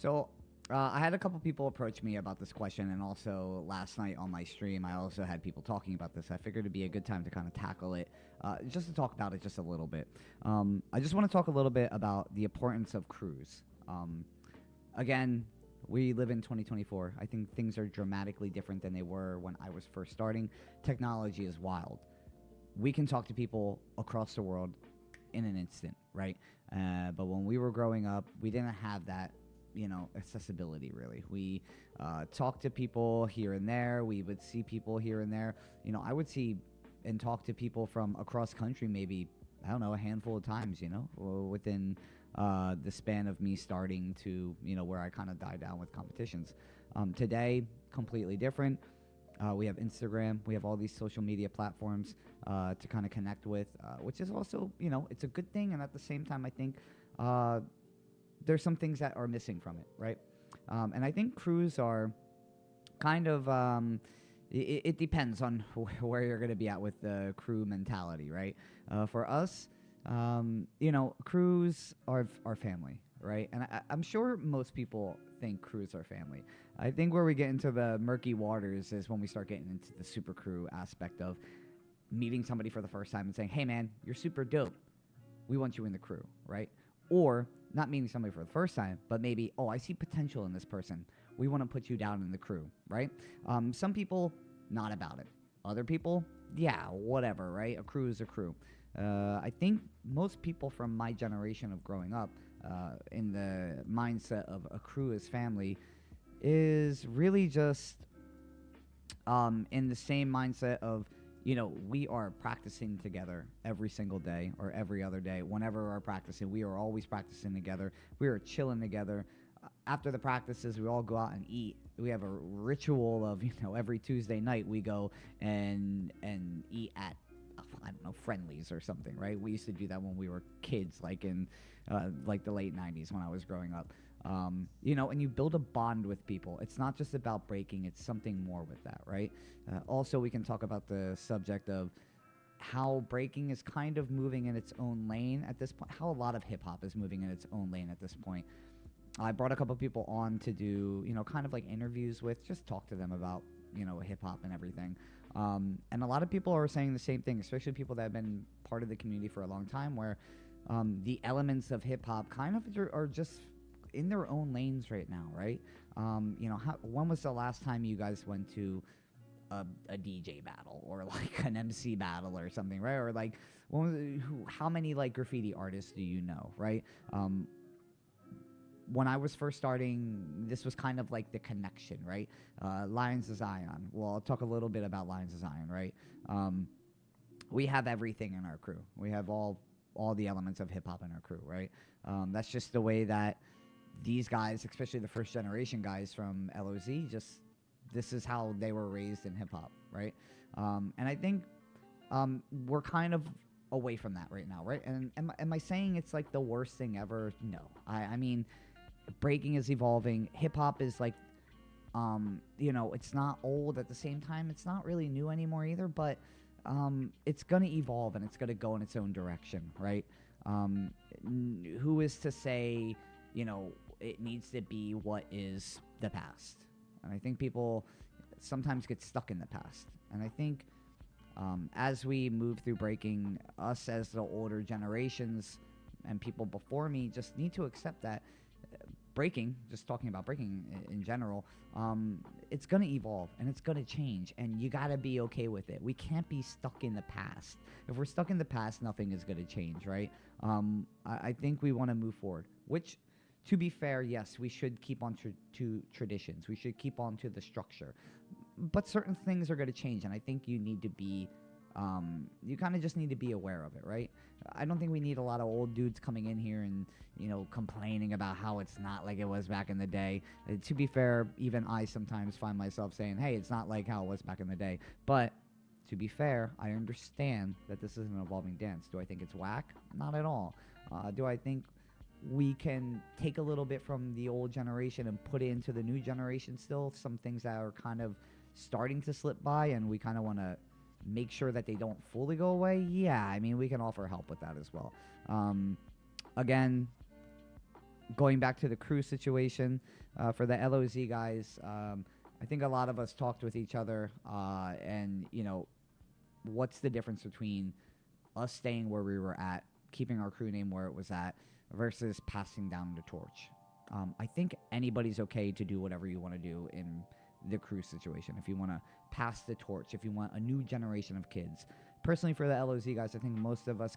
So I had a couple people approach me about this question, and also last night on my stream, I also had people talking about this. I figured it'd be a good time to kind of tackle it, just to talk about it just a little bit. I just want to talk a little bit about the importance of crews. Again, we live in 2024. I think things are dramatically different than they were when I was first starting. Technology is wild. We can talk to people across the world in an instant, right? But when we were growing up, we didn't have that, accessibility really. We talked to people here and there. We would see people here and there. I would see and talk to people from across country maybe, I don't know, a handful of times, within the span of me starting to, where I kind of died down with competitions. Today, completely different. We have Instagram. We have all these social media platforms to kind of connect with, which is also, it's a good thing. And at the same time, I think there's some things that are missing from it, right? And I think crews are kind of, it depends on where you're going to be at with the crew mentality, right? For us, crews are family, right? And I'm sure most people think crews are family. I think where we get into the murky waters is when we start getting into the super crew aspect of meeting somebody for the first time and saying, hey man, you're super dope. We want you in the crew, right? Or not meeting somebody for the first time, but maybe, oh, I see potential in this person. We want to put you down in the crew, right? Some people, not about it. Other people, yeah, whatever, right? A crew is a crew. I think most people from my generation of growing up in the mindset of a crew as family is really just in the same mindset of, we are practicing together every single day or every other day. Whenever we're practicing, we are always practicing together. We are chilling together. After the practices, we all go out and eat. We have a ritual of, every Tuesday night we go and eat at, I don't know, Friendlies or something, right? We used to do that when we were kids, like in like the late 90s when I was growing up. And you build a bond with people. It's not just about breaking, it's something more with that, right? Also, we can talk about the subject of how breaking is kind of moving in its own lane at this point, how a lot of hip-hop is moving in its own lane at this point. I brought a couple people on to do, kind of like interviews with, just talk to them about, hip-hop and everything. And a lot of people are saying the same thing, especially people that have been part of the community for a long time, where the elements of hip-hop kind of are just in their own lanes right now, right? When was the last time you guys went to a DJ battle or like an MC battle or something, right? Or like, how many like graffiti artists do you know, right? When I was first starting, this was kind of like the connection, right? Lions of Zion. Well, I'll talk a little bit about Lions of Zion, right? We have everything in our crew. We have all the elements of hip hop in our crew, right? That's just the way that these guys, especially the first generation guys from LOZ, this is how they were raised in hip hop, right? And I think we're kind of away from that right now, right? And am I saying it's like the worst thing ever? No. I mean, breaking is evolving. Hip hop is like, it's not old. At the same time, it's not really new anymore either, but it's going to evolve and it's going to go in its own direction, right? Who is to say, it needs to be what is the past? And I think people sometimes get stuck in the past. And I think as we move through breaking, us as the older generations and people before me just need to accept that breaking, just talking about breaking in general, it's going to evolve and it's going to change, and you got to be okay with it. We can't be stuck in the past. If we're stuck in the past, nothing is going to change, right? I think we want to move forward, which, to be fair, yes, we should keep on to traditions. We should keep on to the structure. But certain things are going to change, and I think you need to be, you kind of just need to be aware of it, right? I don't think we need a lot of old dudes coming in here and, complaining about how it's not like it was back in the day. To be fair, even I sometimes find myself saying, hey, it's not like how it was back in the day. But to be fair, I understand that this is an evolving dance. Do I think it's whack? Not at all. Do I think we can take a little bit from the old generation and put it into the new generation still? Some things that are kind of starting to slip by and we kind of want to make sure that they don't fully go away. Yeah, I mean, we can offer help with that as well. Again, Going back to the crew situation, for the LOZ guys, I think a lot of us talked with each other, and what's the difference between us staying where we were at, keeping our crew name where it was at, versus passing down the torch. I think anybody's okay to do whatever you want to do in the crew situation. If you want to pass the torch, if you want a new generation of kids. Personally, for the LOZ guys, I think most of us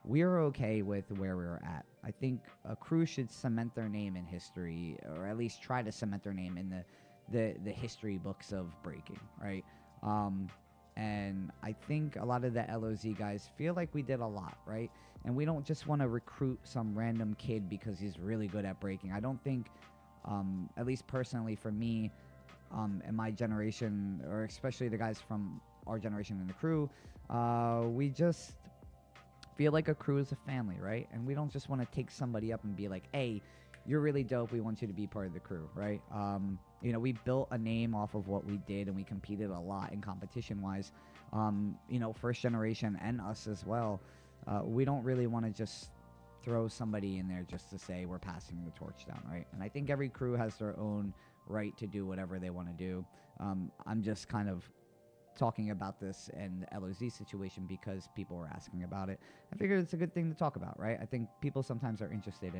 we're okay with where we're at. I think a crew should cement their name in history, or at least try to cement their name in the history books of breaking, right? And I think a lot of the LOZ guys feel like we did a lot, right? And we don't just want to recruit some random kid because he's really good at breaking. I don't think, at least personally for me, in my generation, or especially the guys from our generation in the crew, we just feel like a crew is a family, right? And we don't just want to take somebody up and be like, hey, you're really dope, we want you to be part of the crew, right? We built a name off of what we did, and we competed a lot in competition-wise. First generation and us as well. We don't really want to just throw somebody in there just to say we're passing the torch down, right? And I think every crew has their own right to do whatever they want to do. I'm just kind of talking about this in the LOZ situation because people were asking about it. I figured it's a good thing to talk about, right? I think people sometimes are interested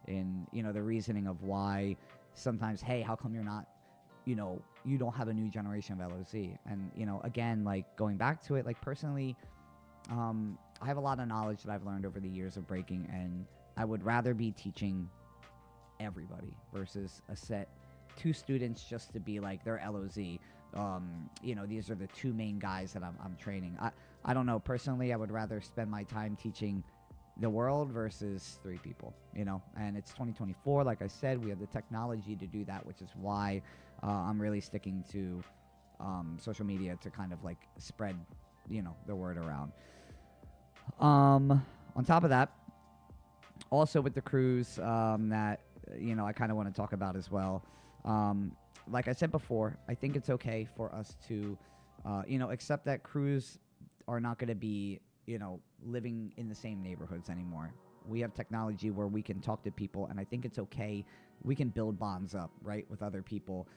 in the reasoning of why sometimes, hey, how come you're not, you don't have a new generation of LOZ? And, again, like going back to it, like personally, I have a lot of knowledge that I've learned over the years of breaking, and I would rather be teaching everybody versus a set two students just to be like they're LOZ. These are the two main guys that I'm training. I don't know. Personally, I would rather spend my time teaching the world versus three people, and it's 2024. Like I said, we have the technology to do that, which is why I'm really sticking to social media to kind of like spread, the word around. On top of that, also with the crews that, I kind of want to talk about as well. Like I said before, I think it's okay for us to, accept that crews are not going to be, living in the same neighborhoods anymore. We have technology where we can talk to people, and I think it's okay. We can build bonds up, right, with other people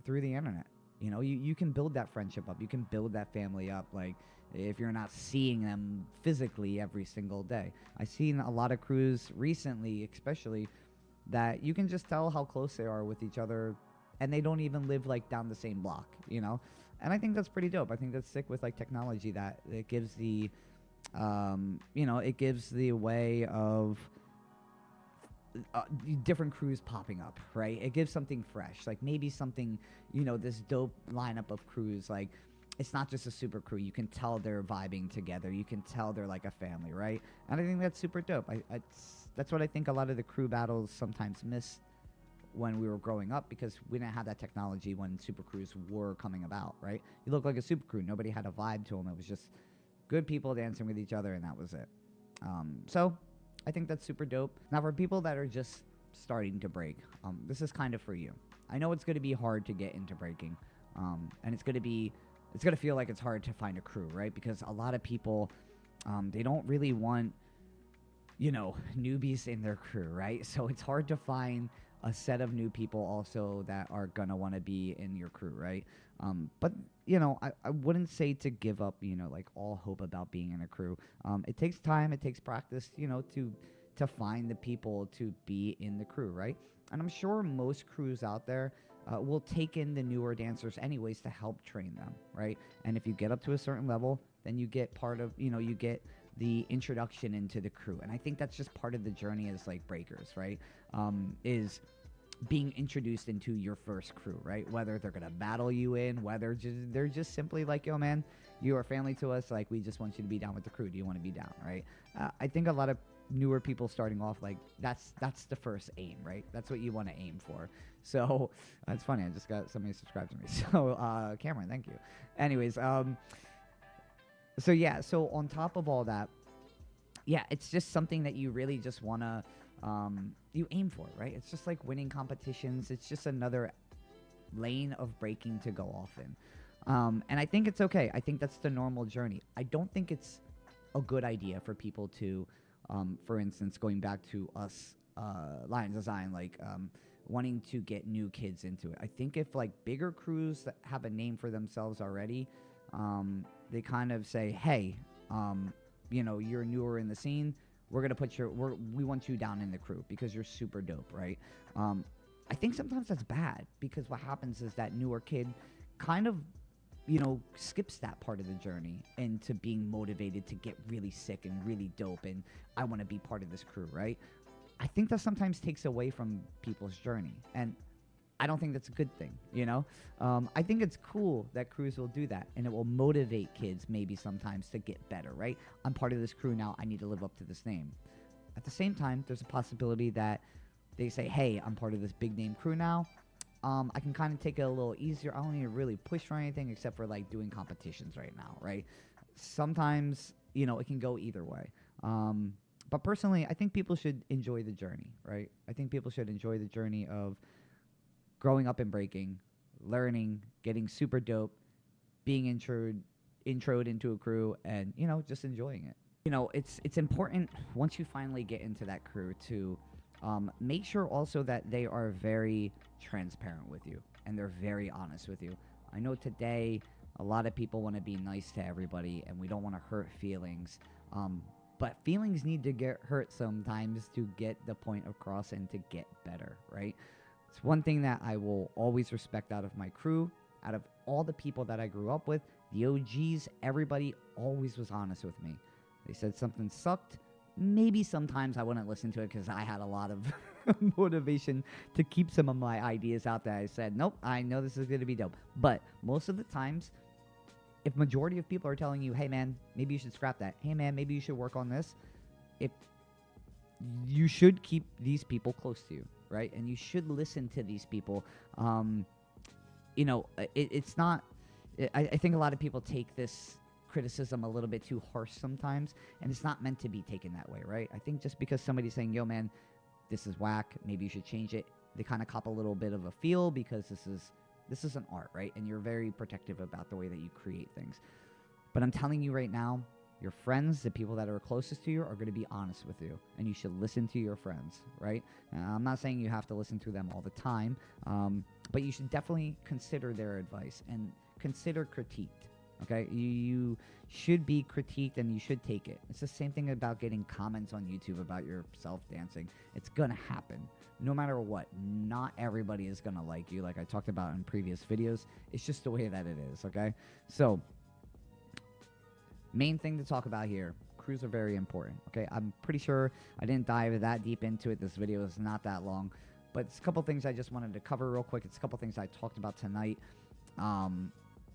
through the internet. You can build that friendship up. You can build that family up, like, if you're not seeing them physically every single day. I've seen a lot of crews recently, especially, that you can just tell how close they are with each other, and they don't even live like down the same block, and I think that's pretty dope. I think that's sick with like technology, that it gives the it gives the way of different crews popping up, right? It gives something fresh, like maybe something, this dope lineup of crews, like it's not just a super crew. You can tell they're vibing together. You can tell they're like a family, right? And I think that's super dope. That's what I think a lot of the crew battles sometimes miss when we were growing up, because we didn't have that technology when super crews were coming about, right? You look like a super crew. Nobody had a vibe to them. It was just good people dancing with each other, and that was it. So I think that's super dope. Now, for people that are just starting to break, this is kind of for you. I know it's going to be hard to get into breaking, and it's going to feel like it's hard to find a crew, right? Because a lot of people, they don't really want, newbies in their crew, right? So it's hard to find a set of new people also that are going to want to be in your crew, right? But, I wouldn't say to give up, like all hope about being in a crew. It takes time, it takes practice, to find the people to be in the crew, right? And I'm sure most crews out there will take in the newer dancers anyways to help train them, right? And if you get up to a certain level, then you get part of, you get the introduction into the crew. And I think that's just part of the journey as like breakers, right? Is being introduced into your first crew, right? Whether they're gonna battle you in, whether they're just simply like, yo, man, you are family to us. Like, we just want you to be down with the crew. Do you want to be down, right? I think a lot of newer people starting off, like, that's the first aim, right? That's what you want to aim for. So it's funny. I just got somebody subscribed to me. So Cameron, thank you. Anyways, so yeah. So on top of all that, yeah, it's just something that you really just want to you aim for, right? It's just like winning competitions. It's just another lane of breaking to go off in. And I think it's okay. I think that's the normal journey. I don't think it's a good idea for people to, for instance, going back to us Lions Design, like wanting to get new kids into it. I think if like bigger crews that have a name for themselves already, they kind of say, hey, you're newer in the scene. We're gonna put we want you down in the crew because you're super dope, right? I think sometimes that's bad because what happens is that newer kid kind of skips that part of the journey into being motivated to get really sick and really dope and I want to be part of this crew, right? I think that sometimes takes away from people's journey, and I don't think that's a good thing, I think it's cool that crews will do that, and it will motivate kids maybe sometimes to get better, right? I'm part of this crew now, I need to live up to this name. At the same time, there's a possibility that they say, hey, I'm part of this big name crew now. I can kind of take it a little easier. I don't need to really push for anything except for like doing competitions right now, right? Sometimes, it can go either way. But personally, I think people should enjoy the journey, right? I think people should enjoy the journey of growing up in breaking, learning, getting super dope, being introed into a crew, and just enjoying it. It's important once you finally get into that crew to make sure also that they are very transparent with you and they're very honest with you. I know today a lot of people want to be nice to everybody and we don't want to hurt feelings. But feelings need to get hurt sometimes to get the point across and to get better, right? It's one thing that I will always respect out of my crew, out of all the people that I grew up with, the OGs, everybody always was honest with me. They said something sucked. Maybe sometimes I wouldn't listen to it because I had a lot of motivation to keep some of my ideas out there. I said, nope, I know this is going to be dope. But most of the times, if majority of people are telling you, hey, man, maybe you should scrap that. Hey, man, maybe you should work on this. If you should keep these people close to you, right? And you should listen to these people. It's not... I think a lot of people take this criticism a little bit too harsh sometimes, and it's not meant to be taken that way, right? I think just because somebody's saying, yo, man, this is whack, maybe you should change it, they kind of cop a little bit of a feel because this is an art, right? And you're very protective about the way that you create things. But I'm telling you right now, your friends, the people that are closest to you, are going to be honest with you, and you should listen to your friends, right? I'm not saying you have to listen to them all the time, but you should definitely consider their advice and consider critiqued. Okay, you should be critiqued and you should take it. It's the same thing about getting comments on YouTube about yourself dancing. It's gonna happen no matter what. Not everybody is gonna like you, like I talked about in previous videos. It's just the way that it is, okay? So, main thing to talk about here, crews are very important, okay? I'm pretty sure I didn't dive that deep into it. This video is not that long, but it's a couple things I just wanted to cover real quick. It's a couple things I talked about tonight.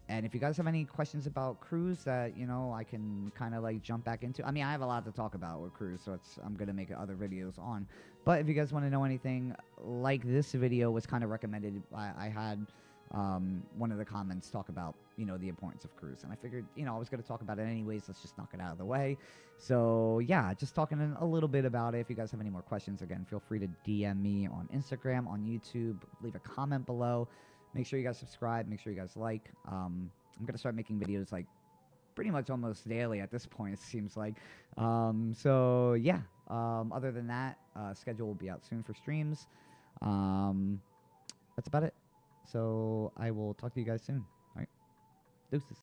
And if you guys have any questions about crews that, I can kind of like jump back into. I mean, I have a lot to talk about with crews, so I'm going to make other videos on. But if you guys want to know anything, like this video was kind of recommended. I had one of the comments talk about, the importance of crews. And I figured, I was going to talk about it anyways. Let's just knock it out of the way. So, yeah, just talking a little bit about it. If you guys have any more questions, again, feel free to DM me on Instagram, on YouTube. Leave a comment below. Make sure you guys subscribe. Make sure you guys like. I'm going to start making videos like pretty much almost daily at this point, it seems like. So, yeah. Other than that, schedule will be out soon for streams. That's about it. So I will talk to you guys soon. All right. Deuces.